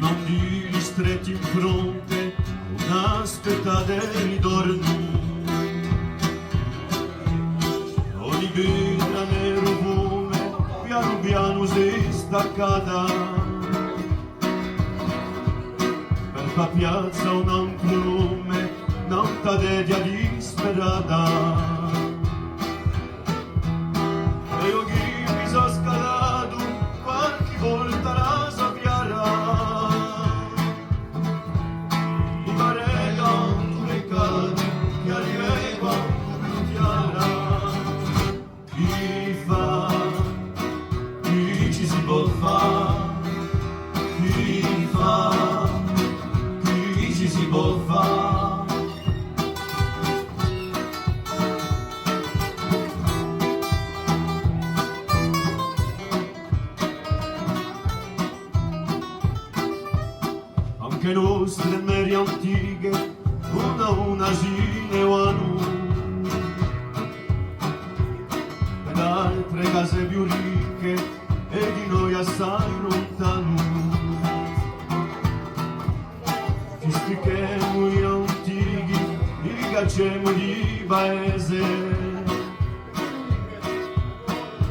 non li stretti in fronte, un'aspettate ritorno. Ogni vita nero fume, piano piano si staccata, per la piazza un altro nome, un'altra tedia disperata. E io chi mi sono scalato qualche volta la sapiara, mi pare tanto peccato che arriva più chiara. Chi fa, chi ci si può fare, chi fa, chi ci si può fare. Anche nostre mere antiche, una cineano, ed altre case più ricche, e di noi assai lontano. Ci spicchiamo in antichi, li cacciamo di paese,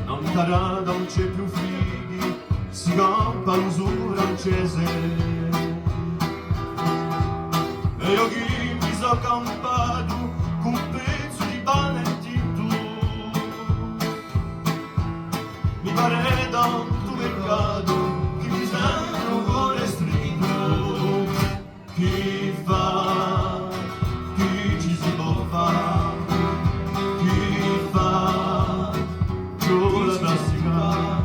non tarada, non c'è più fighi, si campa l'uso francese. E io chi mi so campato con un pezzo di pane e tinto, mi pare tanto peccato che mi sento un cuore stretto. Chi fa, chi ci si può fare, chi fa, con la plastica.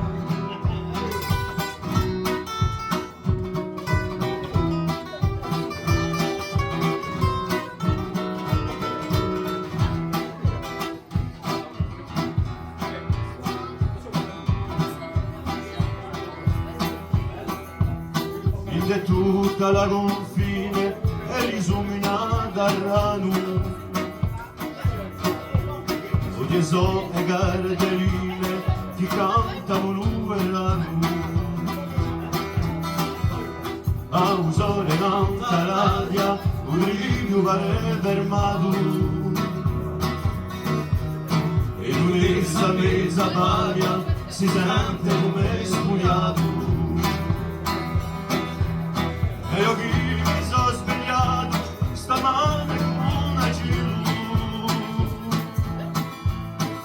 E tutta la confine è risuminata a rano, oggi so le cartelline che cantano l'uerano. A un sole in alta radia un rischio pare fermato, e lui sa mezza paria si sente come spugliato. E io chi mi sono svegliato stamane con una cielo,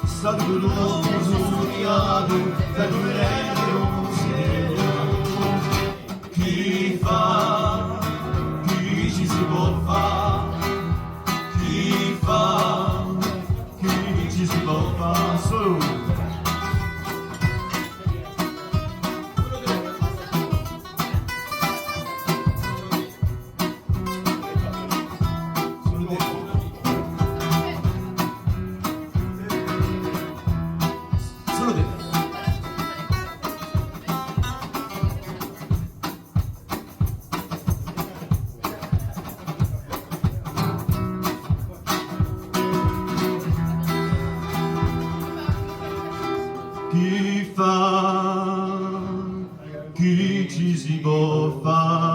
stato l'uomo sognato per vedere un cielo. Chi fa, chi ci si può fare, chi fa, chi ci si può fare solo. Chi fa, chi ci si può fare.